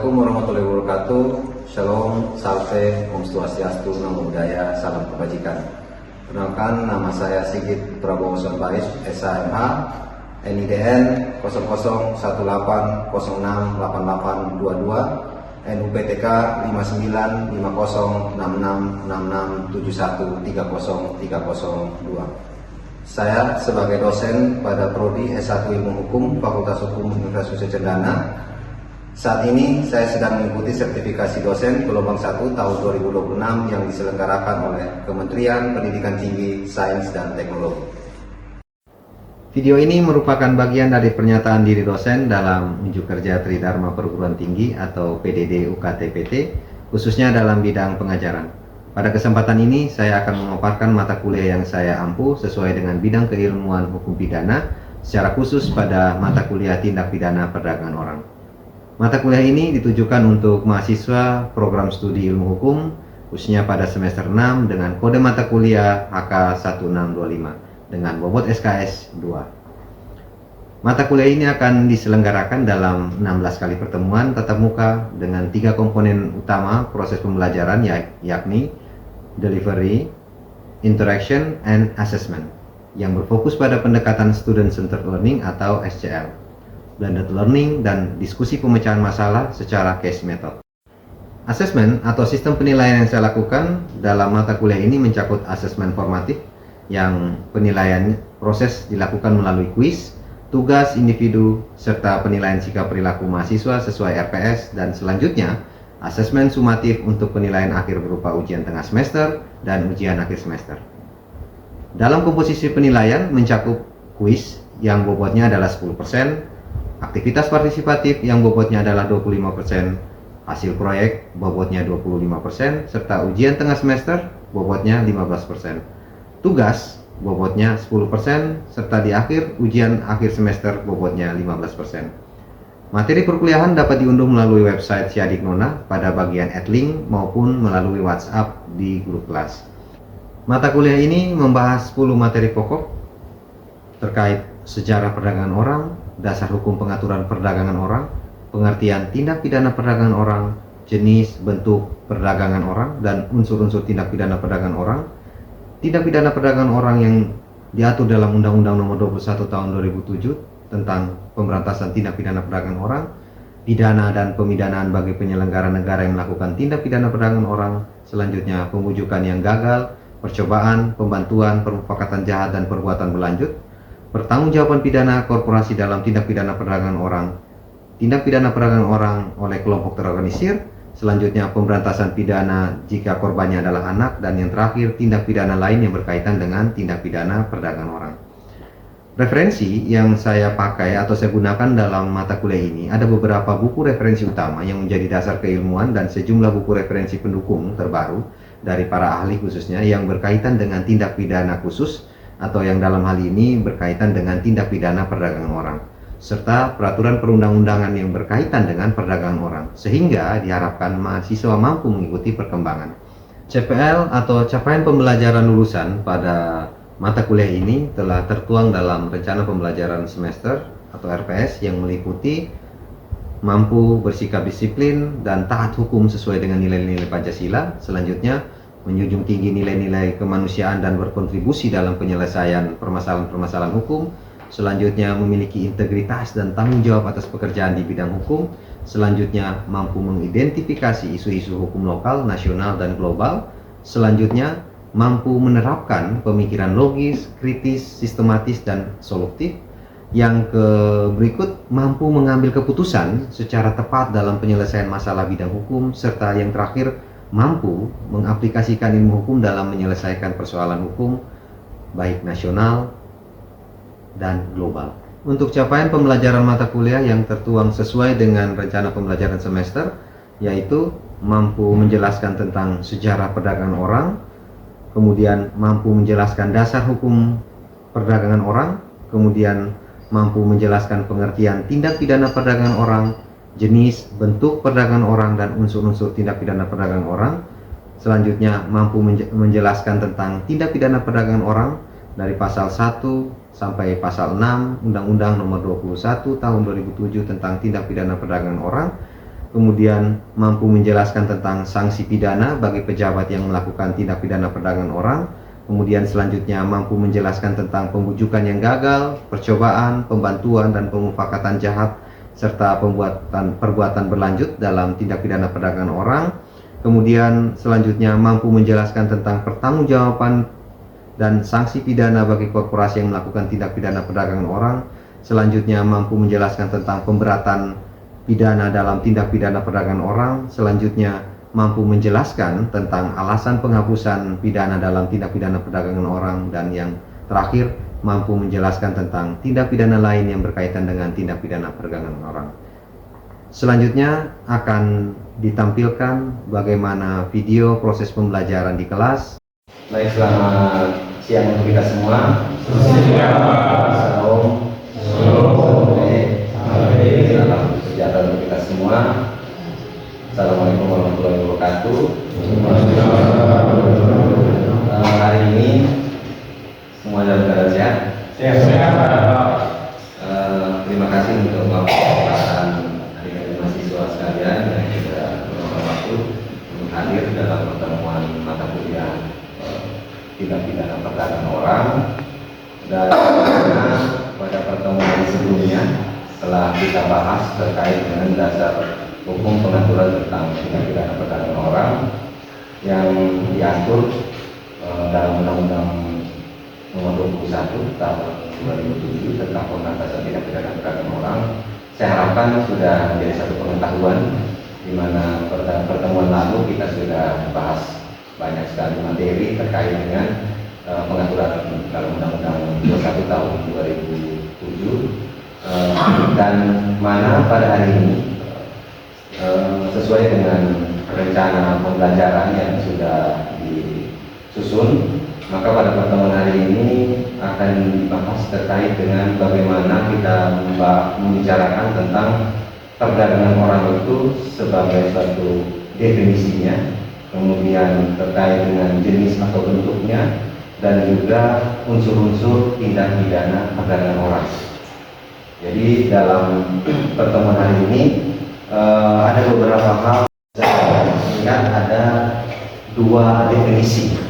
Assalamualaikum warahmatullahi wabarakatuh. Shalom, salte, Om Swastiastu, Namo Buddhaya, salam kebajikan. Perkenalkan, nama saya Sigit Prabowo Sonbaris, SHMH, NIDN 0018068822, NUPTK 5950666671303032. Saya sebagai dosen pada Prodi S1 Ilmu Hukum Fakultas Hukum Universitas Cendana. Saat ini saya sedang mengikuti sertifikasi dosen gelombang 1 tahun 2026 yang diselenggarakan oleh Kementerian Pendidikan Tinggi, Sains dan Teknologi. Video ini merupakan bagian dari pernyataan diri dosen dalam unjuk kerja Tridharma Perguruan Tinggi atau PDD UKT-PT, khususnya dalam bidang pengajaran. Pada kesempatan ini saya akan memaparkan mata kuliah yang saya ampu sesuai dengan bidang keilmuan hukum pidana, secara khusus pada mata kuliah tindak pidana perdagangan orang. Mata kuliah ini ditujukan untuk mahasiswa program studi ilmu hukum, khususnya pada semester 6 dengan kode mata kuliah HK1625 dengan bobot SKS 2. Mata kuliah ini akan diselenggarakan dalam 16 kali pertemuan tatap muka dengan 3 komponen utama proses pembelajaran, yakni delivery, interaction, and assessment, yang berfokus pada pendekatan student centered learning atau SCL, blended learning, dan diskusi pemecahan masalah secara case method. Asesmen atau sistem penilaian yang saya lakukan dalam mata kuliah ini mencakup asesmen formatif, yang penilaian proses dilakukan melalui kuis, tugas individu, serta penilaian sikap perilaku mahasiswa sesuai RPS, dan selanjutnya asesmen sumatif untuk penilaian akhir berupa ujian tengah semester dan ujian akhir semester. Dalam komposisi penilaian mencakup kuis yang bobotnya adalah 10%, aktivitas partisipatif yang bobotnya adalah 25%, hasil proyek bobotnya 25%, serta ujian tengah semester bobotnya 15%, tugas bobotnya 10%, serta di akhir ujian akhir semester bobotnya 15%. Materi perkuliahan dapat diunduh melalui website Siadik Nona pada bagian add link maupun melalui WhatsApp di grup kelas. Mata kuliah ini membahas 10 materi pokok terkait sejarah perdagangan orang, dasar hukum pengaturan perdagangan orang, pengertian tindak pidana perdagangan orang, jenis bentuk perdagangan orang, dan unsur-unsur tindak pidana perdagangan orang, tindak pidana perdagangan orang yang diatur dalam Undang-Undang Nomor 21 Tahun 2007 tentang pemberantasan tindak pidana perdagangan orang, pidana dan pemidanaan bagi penyelenggara negara yang melakukan tindak pidana perdagangan orang, selanjutnya pembujukan yang gagal, percobaan, pembantuan, permufakatan jahat dan perbuatan berlanjut, pertanggungjawaban pidana korporasi dalam tindak pidana perdagangan orang, tindak pidana perdagangan orang oleh kelompok terorganisir, selanjutnya pemberantasan pidana jika korbannya adalah anak, dan yang terakhir tindak pidana lain yang berkaitan dengan tindak pidana perdagangan orang. Referensi yang saya pakai atau saya gunakan dalam mata kuliah ini ada beberapa buku referensi utama yang menjadi dasar keilmuan dan sejumlah buku referensi pendukung terbaru dari para ahli khususnya yang berkaitan dengan tindak pidana khusus atau yang dalam hal ini berkaitan dengan tindak pidana perdagangan orang, serta peraturan perundang-undangan yang berkaitan dengan perdagangan orang, sehingga diharapkan mahasiswa mampu mengikuti perkembangan. CPL atau capaian pembelajaran lulusan pada mata kuliah ini telah tertuang dalam rencana pembelajaran semester atau RPS yang meliputi mampu bersikap disiplin dan taat hukum sesuai dengan nilai-nilai Pancasila, selanjutnya menjunjung tinggi nilai-nilai kemanusiaan dan berkontribusi dalam penyelesaian permasalahan-permasalahan hukum, selanjutnya memiliki integritas dan tanggung jawab atas pekerjaan di bidang hukum, selanjutnya mampu mengidentifikasi isu-isu hukum lokal, nasional, dan global, selanjutnya mampu menerapkan pemikiran logis, kritis, sistematis, dan solutif. Yang berikut, mampu mengambil keputusan secara tepat dalam penyelesaian masalah bidang hukum, serta yang terakhir, mampu mengaplikasikan ilmu hukum dalam menyelesaikan persoalan hukum baik nasional dan global. Untuk capaian pembelajaran mata kuliah yang tertuang sesuai dengan rencana pembelajaran semester, yaitu mampu menjelaskan tentang sejarah perdagangan orang, kemudian mampu menjelaskan dasar hukum perdagangan orang, kemudian mampu menjelaskan pengertian tindak pidana perdagangan orang, jenis, bentuk perdagangan orang, dan unsur-unsur tindak pidana perdagangan orang. Selanjutnya mampu menjelaskan tentang tindak pidana perdagangan orang dari pasal 1 sampai pasal 6 Undang-Undang Nomor 21 Tahun 2007 tentang tindak pidana perdagangan orang. kemudian mampu menjelaskan tentang sanksi pidana bagi pejabat yang melakukan tindak pidana perdagangan orang, kemudian selanjutnya mampu menjelaskan tentang pembujukan yang gagal, percobaan, pembantuan, dan pemufakatan jahat, serta perbuatan berlanjut dalam tindak pidana perdagangan orang. Kemudian selanjutnya mampu menjelaskan tentang pertanggungjawaban dan sanksi pidana bagi korporasi yang melakukan tindak pidana perdagangan orang. Selanjutnya mampu menjelaskan tentang pemberatan pidana dalam tindak pidana perdagangan orang. Selanjutnya mampu menjelaskan tentang alasan penghapusan pidana dalam tindak pidana perdagangan orang. Dan yang terakhir, mampu menjelaskan tentang tindak pidana lain yang berkaitan dengan tindak pidana perdagangan orang. Selanjutnya akan ditampilkan bagaimana video proses pembelajaran di kelas. Baik, selamat siang untuk kita semua. Salam sejahtera untuk kita semua. Assalamualaikum warahmatullahi wabarakatuh. Hari ini semua dalam keadaan sehat. Terima kasih untuk kesempatan adik-adik mahasiswa sekalian yang sudah meluangkan waktu untuk hadir dalam pertemuan mata kuliah tindak pidana perdagangan orang. Dan pada pertemuan sebelumnya telah kita bahas terkait dengan dasar hukum pengaturan tentang tindak pidana perdagangan orang yang diatur dalam Undang-Undang Nomor 21 Tahun 2007 tentang pemberantasan tindak pidana perdagangan orang. Saya harapkan sudah menjadi satu pengetahuan, di mana pada pertemuan lalu kita sudah bahas banyak sekali materi terkait dengan pengaturan dalam Undang-Undang 21 Tahun 2007, dan mana pada hari ini sesuai dengan rencana pembelajaran yang sudah disusun, maka pada pertemuan hari ini akan dibahas terkait dengan bagaimana kita membicarakan tentang perdagangan orang itu sebagai suatu definisinya, kemudian terkait dengan jenis atau bentuknya, dan juga unsur-unsur tindak pidana perdagangan orang. Jadi dalam pertemuan hari ini ada beberapa hal. Saya lihat ada dua definisi,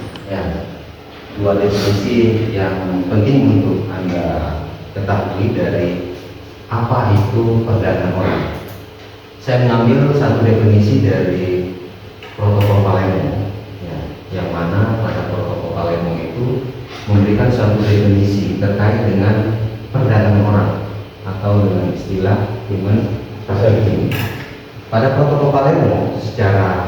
dua definisi yang penting untuk Anda ketahui dari apa itu perdagangan orang. Saya mengambil satu definisi dari Protokol Palermo, yang mana pada Protokol Palermo itu memberikan suatu definisi terkait dengan perdagangan orang atau dengan istilah human trafficking. Pada Protokol Palermo secara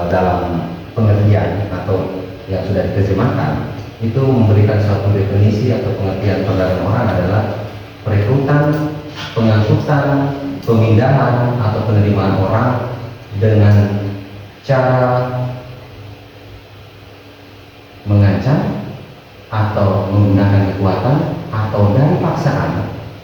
dalam pengertian atau yang sudah diterjemahkan itu memberikan suatu definisi atau pengertian perdagangan orang adalah perekrutan, pengangkutan, pemindahan atau penerimaan orang dengan cara mengancam atau menggunakan kekuatan atau dari paksaan,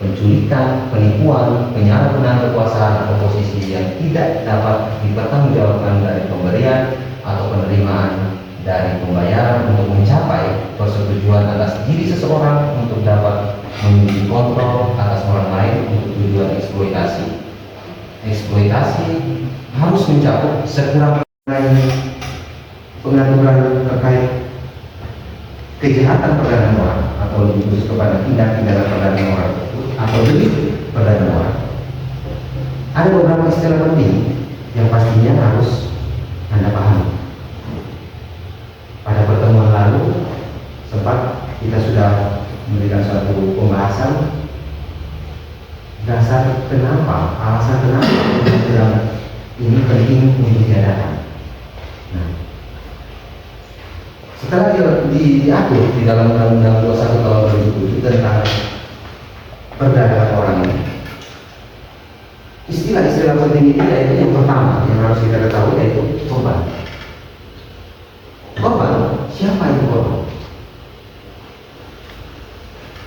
penculikan, penipuan, penyalahgunaan kekuasaan atau posisi yang tidak dapat dipertanggungjawabkan dari pemberian atau penerimaan dari pembayaran untuk mencapai persetujuan atas diri seseorang untuk dapat memiliki kontrol atas orang lain untuk tujuan eksploitasi. Eksploitasi harus mencakup sekurang-kurangnya pengaturan terkait kejahatan perdagangan orang atau lebih khusus kepada tindak pidana perdagangan orang atau delik perdagangan orang. Ada beberapa istilah penting yang pastinya harus Anda pahami. Pada pertemuan lalu sempat kita sudah memberikan suatu pembahasan dasar kenapa, alasan kenapa undang-undang ini penting untuk diadakan. Nah, setelah diatur di dalam Undang-Undang 21 Tahun 2007 tentang perdagangan orang ini, istilah-istilah penting ini yaitu yang pertama yang harus kita ketahui yaitu korban. Korban, siapa itu korban?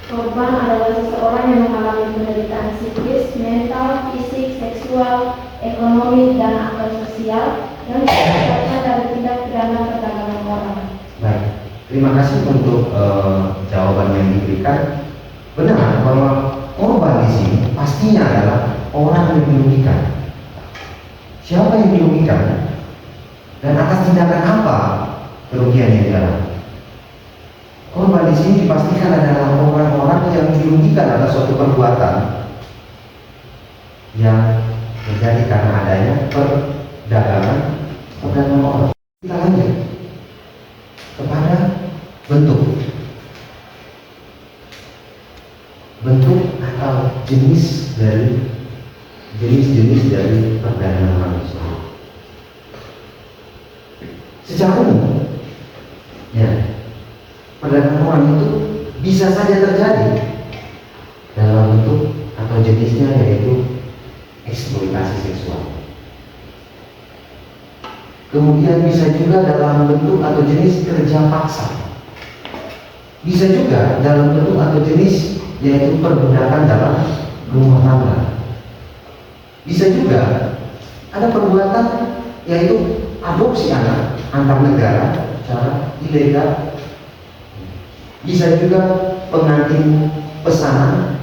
Korban adalah seseorang yang mengalami penderitaan psikis, mental, fisik, seksual, ekonomi, dan atau sosial yang disebabkan dari tindak pidana perdagangan orang. Baik, terima kasih untuk jawaban yang diberikan. Benar bahwa korban di sini pastinya adalah orang yang dirugikan. siapa yang dirugikan, dan atas tindakan apa kerugian yang dialami. Korban di sini dipastikan adalah orang-orang yang dirugikan atas suatu perbuatan yang terjadi karena adanya perdagangan orang. Kita lanjut kepada bentuk atau jenis dari perdagangan manusia. Secara umum, ya, perdagangan orang itu bisa saja terjadi dalam bentuk atau jenisnya yaitu eksploitasi seksual. Kemudian bisa juga dalam bentuk atau jenis kerja paksa. Bisa juga dalam bentuk atau jenis yaitu perbudakan dalam rumah tangga. Bisa juga ada perbuatan yaitu adopsi anak antar negara secara ilegal. Bisa juga pengantin pesanan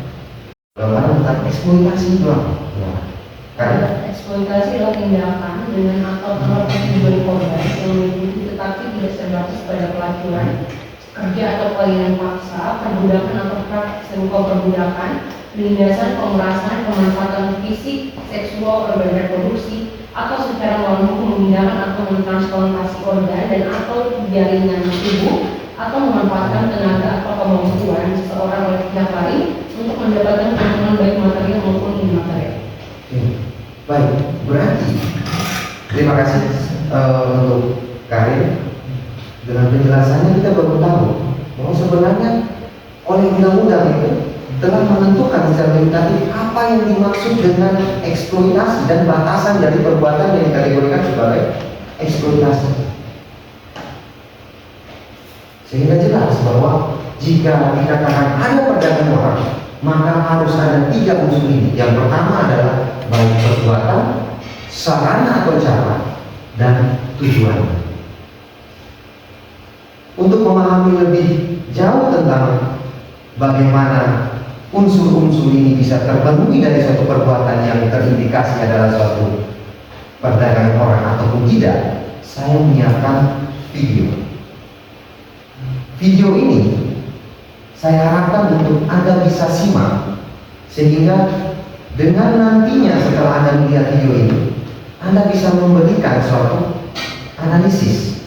tentang eksploitasi doang. Ya. Karena eksploitasi adalah tindakan dengan atau terhadap tujuan korban yang meliputi tetapi tidak terbatas pada pelacuran, kerja atau perkawinan paksa, perbudakan atau praktik serupa perbudakan, penindasan, pemerasan, pemanfaatan fisik, seksual, organ reproduksi, atau secara melawan hukum memindahkan atau mentransplantasi organ dan atau jaringan tubuh atau memanfaatkan tenaga atau kemampuan seseorang oleh pihak lain untuk mendapatkan keuntungan baik material maupun imaterial. Baik, berarti terima kasih untuk Karin. Dengan penjelasannya kita baru tahu bahwa sebenarnya oleh undang-undang itu telah menentukan secara limitatif apa yang dimaksud dengan eksploitasi dan batasan dari perbuatan yang dikategorikan sebagai eksploitasi. Sehingga jelas bahwa jika dikatakan ada perdagangan orang, maka harus ada 3 unsur ini. Yang pertama adalah baik perbuatan, sarana atau cara, dan tujuan. Untuk memahami lebih jauh tentang bagaimana unsur-unsur ini bisa terpenuhi dari suatu perbuatan yang terindikasi adalah suatu perdagangan orang ataupun tidak, saya menyiapkan video. Video ini saya harapkan untuk Anda bisa simak, sehingga dengan nantinya setelah Anda melihat video ini, Anda bisa memberikan suatu analisis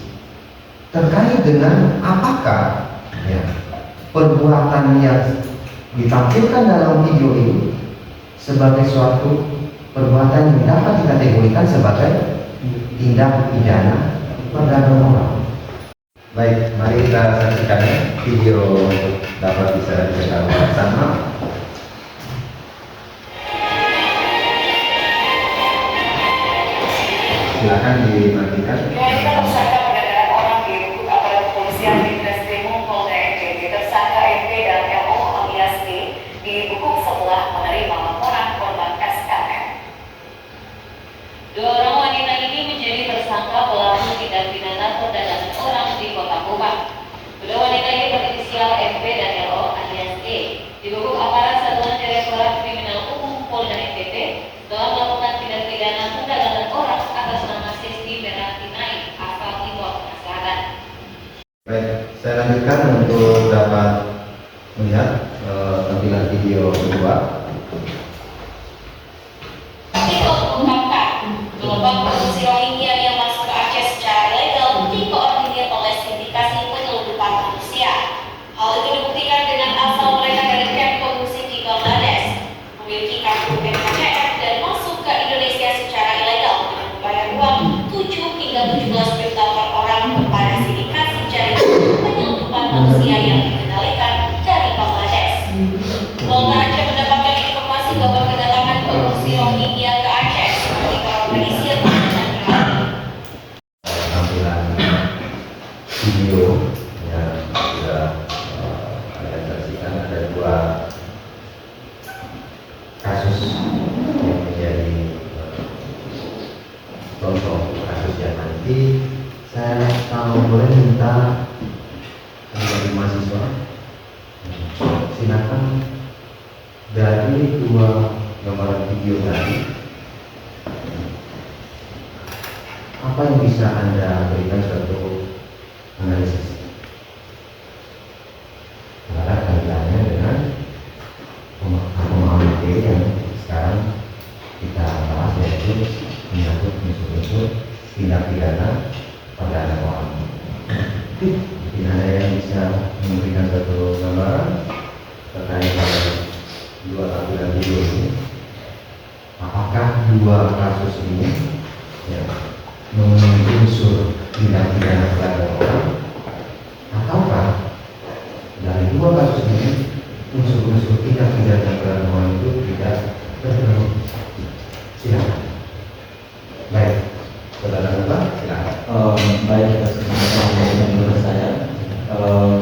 terkait dengan apakah ya, perbuatan yang ditampilkan dalam video ini sebagai suatu perbuatan yang dapat dikategorikan sebagai tindak pidana perdagangan orang. Baik, mari kita saksikan video untuk dapat bisa didengar bersama. Silakan dimatikan. Tersangka perdagangan orang di Rukun Aparat Kepolisian di Treskrimum Polda NTT, tersangka MP dan LO alias D dibekuk setelah menerima laporan korban SKM. 2 orang wanita ini menjadi tersangka pelaku tindak pidana perdagangan orang di Kota Kupang. Kedua wanita ini berinisial MP dan LO alias D dibekuk aparat Satuan Direktorat Kriminal Umum Polda NTT setelah melakukan tindak pidana perdagangan orang atas nama Sisti Meratinai asal Timor Tengah Selatan. Baik, saya lanjutkan untuk dapat melihat tampilan video kedua. Tito mengungkapkan gelombang produksi Rohingya yang masuk ke Aceh secara ilegal dikoordinir oleh sindikasi penyelundupan manusia. Hal itu dibuktikan dengan asal mereka dari kamp pengungsi di Bangladesh, memiliki kartu NKCR dan masuk ke Indonesia secara ilegal dengan membayar uang 7 hingga 17 juta per orang kepada sindikasi jaringan penyelundupan manusia yang dikendalikan dari Bangladesh. Polda Aceh mendapatkan informasi bahwa kedatangan pengungsi Rohingya ke Aceh seperti terorganisir dan berani. Tampilan video yang sudah kalian saksikan, ada 2 kasus yang menjadi contoh kasus yang nanti saya kalau boleh minta dari mahasiswa silakan dari 2 gambaran video tadi apa yang bisa Anda berikan suatu analisis terhadap kaitannya dengan pemahaman materi yang sekarang kita bahas, yaitu menyangkut unsur-unsur tindak pidana perdagangan orang. Mungkin ada yang bisa memberikan satu gambaran terkait dengan dua tampilan video ini. Apakah dua kasus ini memenuhi unsur tindak pidana perdagangan orang, ataukah dari dua kasus ini unsur-unsur tindak pidana perdagangan orang itu tidak terpenuhi? Silakan. Baik, saudara Bapak, silakan. Baik, atas kesempatan yang menurut saya,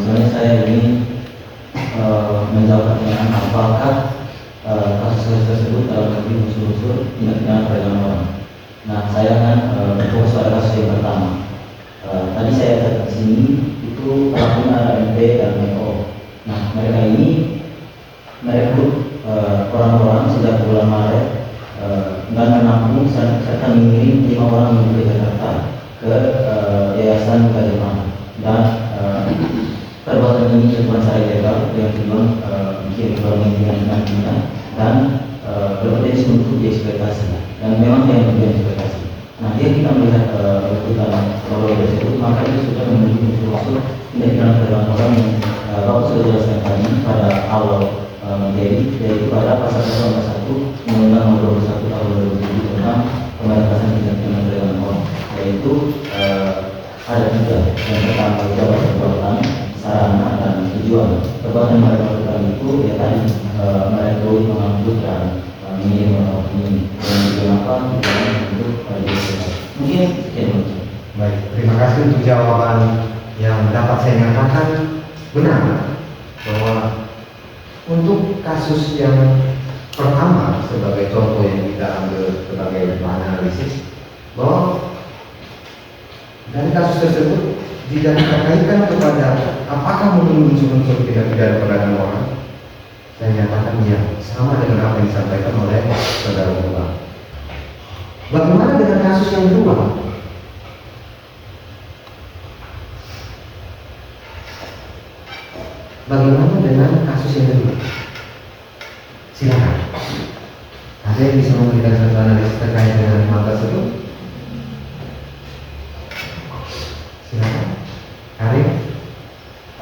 sebenarnya saya ini menjawab pertanyaan apakah kasus tersebut dalam negeri unsur-unsur tindak pidana perdagangan orang. Nah, saya kan berfokus pada kasus yang pertama. Tadi saya lihat di sini itu pelakunya ada MP dan MO. Nah, mereka ini merekrut orang-orang sejak bulan Maret dan menampung serta mengirim 5 orang menuju ke Jakarta ke Yayasan Gajah dan perbuatan ini dilakukan secara ilegal dengan tujuan bikin keluarga dan berpotensi untuk dieksploitasi, dan memang yang dieksploitasi. Nah, dia kita melihat rekrutan pegawai tersebut, maka itu sudah memiliki unsur tindak pidana perdagangan orang yang Bapak sudah jelaskan tadi pada awal materi, yaitu pada pasal 1 Undang-Undang Nomor 21 Tahun 2007 tentang pemberantasan tindak pidana perdagangan orang, yaitu ada 3. Yang pertama itu perbuatan, sarana, dan tujuan. Perbuatan yang mereka lakukan itu ya tadi merekrut, mengangkut, dan mengirim orang ini. Dan kenapa tujuan untuk mungkin sekian. Baik, terima kasih untuk jawaban yang dapat saya nyatakan benar bahwa untuk kasus yang pertama sebagai contoh yang kita ambil sebagai bahan analisis, bahwa dari kasus tersebut tidak dikaitkan kepada apakah memenuhi unsur-unsur tindak pidana perdagangan orang. Saya nyatakan ya, sama dengan apa yang disampaikan oleh saudara Bapak. Bagaimana dengan kasus yang kedua? Bagaimana dengan kasus yang kedua? Silakan. Ada yang bisa memberikan satu analisis terkait dengan hal tersebut? Silakan. Karim.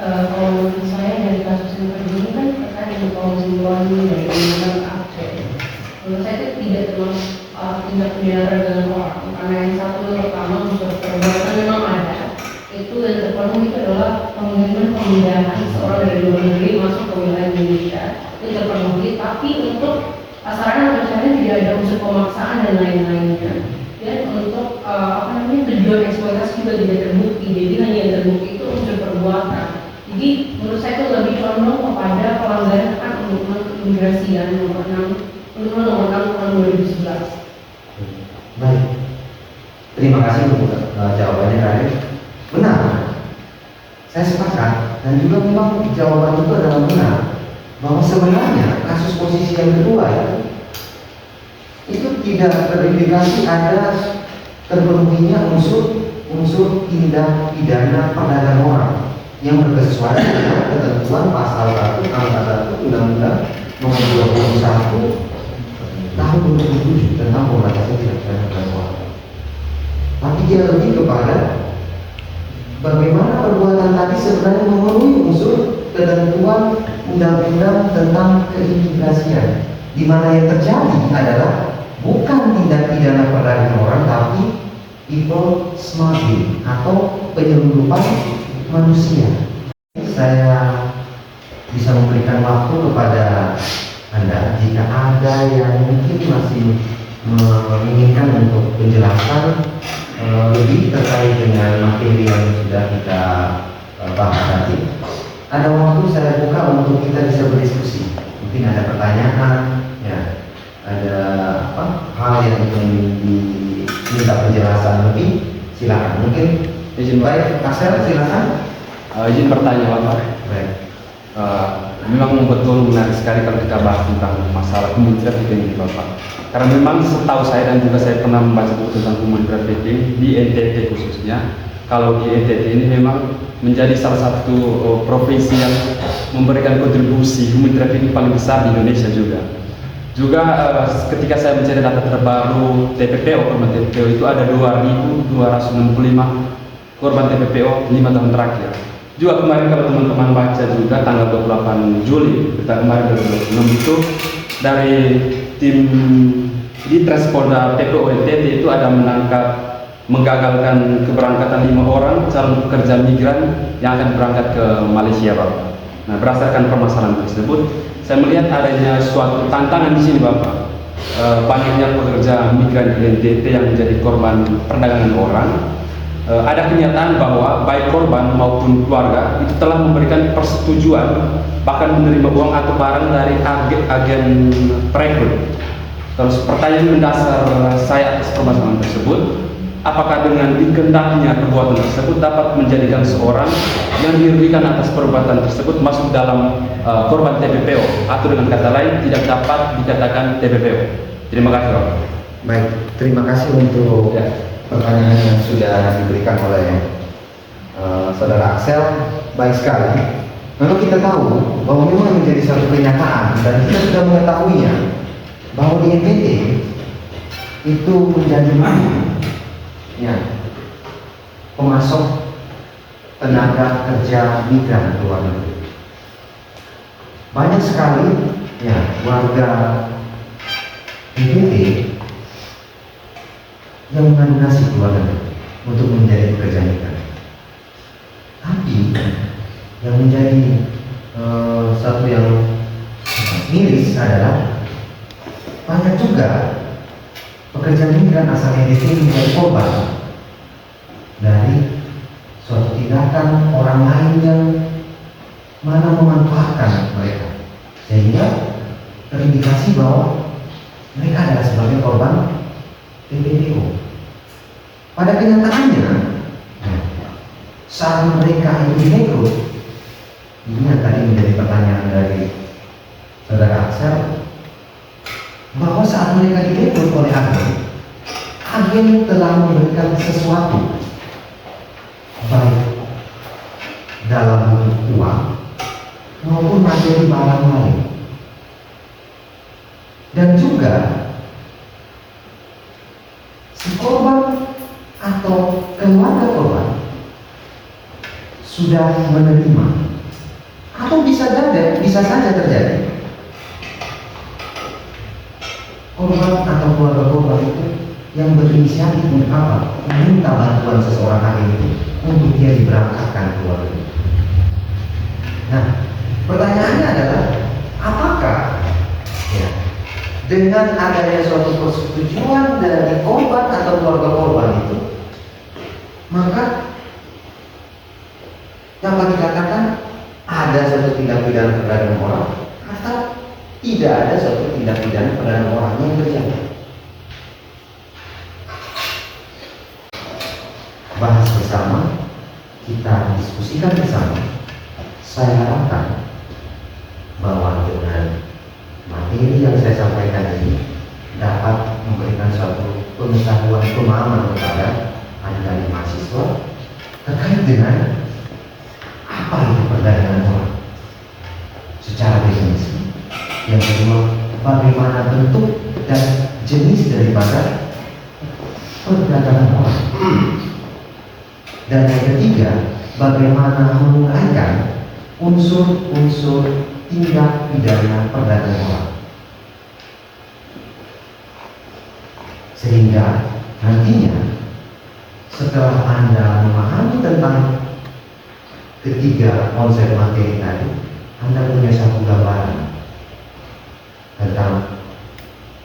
Kalau menurut saya dari kasus yang kedua ini kan terkait dengan kesimpulan dari Undang-Undang Aceh. Menurut saya itu tidak termasuk tindak pidana perdagangan orang, karena yang satu yang pertama unsur perbuatan memang ada. Itu yang terpenuhi itu adalah pengiriman pemindahan seorang dari luar negeri masuk ke wilayah Indonesia, itu terpenuhi. Tapi untuk sarana percayaan tidak ada unsur pemaksaan dan lain-lainnya. Dan untuk tujuan eksploitasi juga tidak terbukti. Jadi hanya yang terbukti itu unsur perbuatan. Jadi menurut saya itu lebih condong kepada pelanggaran hak untuk imigrasian nomor 6 tahun 2011. Baik. Terima kasih untuk jawabannya, Karim. Benar. Saya sepakat, dan juga memang jawaban itu adalah benar, bahwa sebenarnya kasus posisi yang kedua itu tidak terindikasi ada terpenuhinya unsur tindak pidana perdagangan orang yang berkesesuaian dengan ketentuan pasal 1 angka 1 Undang-Undang Nomor 21 Tahun 2007 tentang pemberantasan tindak pidana perdagangan orang. Tapi dia lebih kepada bagaimana perbuatan tadi sebenarnya memenuhi unsur ketentuan undang-undang tentang keimigrasian, di mana yang terjadi adalah bukan tindak pidana perdagangan orang, tapi people smuggling atau penyelundupan manusia. Saya bisa memberikan waktu kepada Anda jika ada yang mungkin masih menginginkan untuk penjelasan lebih terkait dengan materi yang sudah kita bahas tadi. Ada waktu saya buka untuk kita bisa berdiskusi. Mungkin ada pertanyaan, ya, ada hal yang ingin diminta penjelasan lebih, silakan. Mungkin izin baik, Pasel, silakan. Izin bertanya, Bapak. Baik. memang betul menarik sekali kalau kita bahas tentang masalah human trafficking ini Bapak. Karena memang setahu saya dan juga saya pernah membaca buku tentang human trafficking di NTT khususnya. Kalau di NTT ini memang menjadi salah satu provinsi yang memberikan kontribusi human trafficking paling besar di Indonesia juga. Juga ketika saya mencari data terbaru TPPO, korban TPPO itu ada 2.265 korban TPPO 5 tahun terakhir. Juga kemarin kalau teman-teman baca juga tanggal 28 Juli kita kemarin 2026 itu dari tim di Transpolda TPO NTT itu ada menggagalkan keberangkatan 5 orang calon pekerja migran yang akan berangkat ke Malaysia Bapak. Nah, berdasarkan permasalahan tersebut, saya melihat adanya suatu tantangan di sini Bapak. Banyaknya pekerja migran di NTT yang menjadi korban perdagangan orang. Ada kenyataan bahwa baik korban maupun keluarga itu telah memberikan persetujuan bahkan menerima uang atau barang dari agen perekrut. Terus pertanyaan mendasar saya atas permasalahan tersebut, apakah dengan dikendaknya perbuatan tersebut dapat menjadikan seorang yang dirugikan atas perbuatan tersebut masuk dalam korban TPPO atau dengan kata lain tidak dapat dikatakan TPPO? Terima kasih Bapak. Baik, terima kasih untuk pertanyaan yang sudah diberikan oleh Saudara Axel. Baik sekali. Lalu kita tahu bahwa memang menjadi satu kenyataan dan kita sudah mengetahuinya bahwa di NTT itu menjadi pemasok tenaga kerja migran ke luar negeri. Banyak sekali warga NTT yang mengadu nasib keluar negeri untuk menjadi pekerja migran. Tapi yang menjadi satu yang miris adalah banyak juga pekerja migran asal NTT menjadi korban dari suatu tindakan orang lain yang mana memanfaatkan mereka, sehingga terindikasi bahwa mereka adalah sebagai korban TPPO. Pada kenyataannya, saat mereka itu direkrut, ini yang tadi menjadi pertanyaan dari Saudara Axel, bahwa saat mereka direkrut oleh agen telah memberikan sesuatu, baik dalam bentuk uang maupun materi barang lain, dan juga si korban atau keluarga korban sudah menerima, atau bisa saja terjadi korban atau keluarga korban itu yang berinisiatif meminta bantuan seseorang agen itu untuk dia diberangkatkan ke luar negeri. Nah, pertanyaannya adalah apakah dengan adanya suatu persetujuan dari korban atau keluarga korban itu, maka dapat dikatakan ada suatu tindak pidana perdagangan orang atau tidak ada suatu tindak pidana perdagangan orang yang terjadi. Bahas bersama, kita diskusikan bersama. Saya harapkan bahwa dengan materi yang saya sampaikan ini dapat memberikan suatu pengetahuan pemahaman kepada adik-adik mahasiswa terkait dengan apa itu perdagangan orang secara definisi. Yang kedua, bagaimana bentuk dan jenis daripada perdagangan orang. Dan yang ketiga, bagaimana menguraikan unsur-unsur tindak pidana perdagangan orang, sehingga nantinya setelah Anda memahami tentang ketiga konsep materi tadi, Anda punya satu gambaran tentang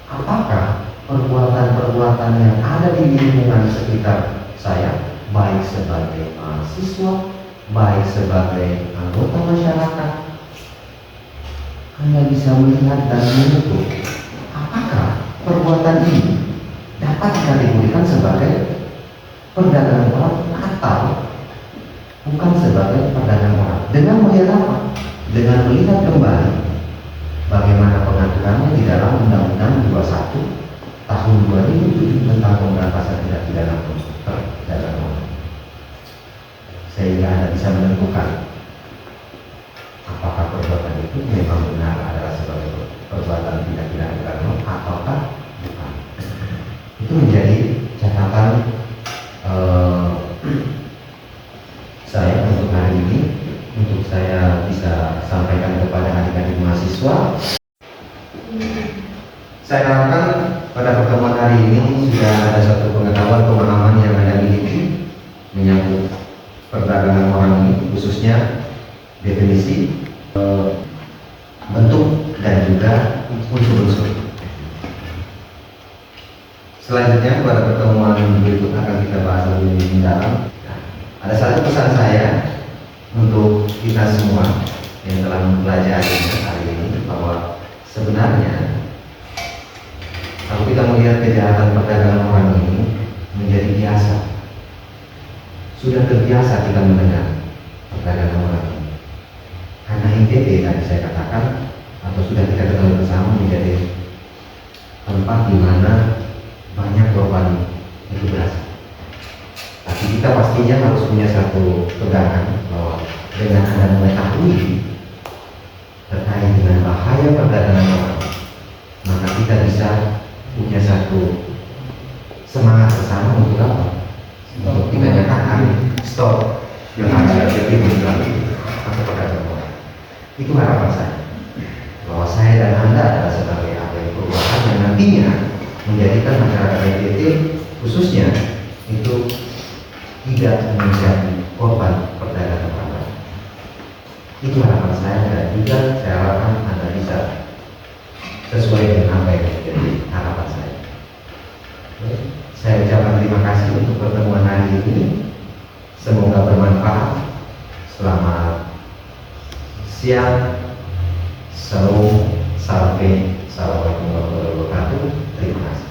apakah perbuatan-perbuatan yang ada di lingkungan sekitar saya, baik sebagai mahasiswa, baik sebagai anggota masyarakat. Anda bisa melihat dan mengukur apakah perbuatan ini dapat dikategorikan sebagai perdagangan orang atau bukan sebagai perdagangan orang. Dengan melihat apa? dengan melihat kembali bagaimana pengaturannya di dalam Undang-Undang 21 Tahun 2007 tentang pemberantasan tindak pidana perdagangan orang, sehingga Anda bisa menentukan apakah perbuatan itu memang benar adalah sebagai perbuatan tindak pidana perdagangan ataukah bukan. Itu menjadi catatan saya untuk hari ini, untuk saya bisa sampaikan kepada adik-adik mahasiswa. Saya harapkan pada pertemuan hari ini sudah ada satu pengetahuan pemahaman yang Anda miliki menyangkut perdagangan orang ini, khususnya definisi, bentuk, dan juga unsur-unsur. Selanjutnya pada pertemuan berikutnya akan kita bahas lebih mendalam. Ada satu pesan saya untuk kita semua yang telah mempelajari hari ini, bahwa sebenarnya kalau kita melihat kejahatan perdagangan orang ini menjadi biasa, sudah terbiasa kita mendengar perdagangan orang ini. Karena ITB tadi saya katakan, atau sudah kita ketahui bersama, menjadi tempat di mana banyak korban itu berasal. Tapi kita pastinya harus punya satu pegangan bahwa dengan Anda mengetahui terkait dengan bahaya perdagangan orang, maka kita bisa punya satu semangat bersama untuk apa? Untuk menyatakan stop yang ada di dalam perdagangan orang. Itu harapan saya, bahwa saya dan Anda adalah sebagai agen perubahan yang nantinya menjadikan masyarakat NTT khususnya itu tidak menjadi korban perdagangan orang. Itu harapan saya, dan juga saya harapkan Anda bisa sesuai dengan apa yang menjadi harapan saya. Saya ucapkan terima kasih untuk pertemuan hari ini. Semoga bermanfaat. Selamat siang. Salam. Assalamualaikum warahmatullahi wabarakatuh. Terima kasih.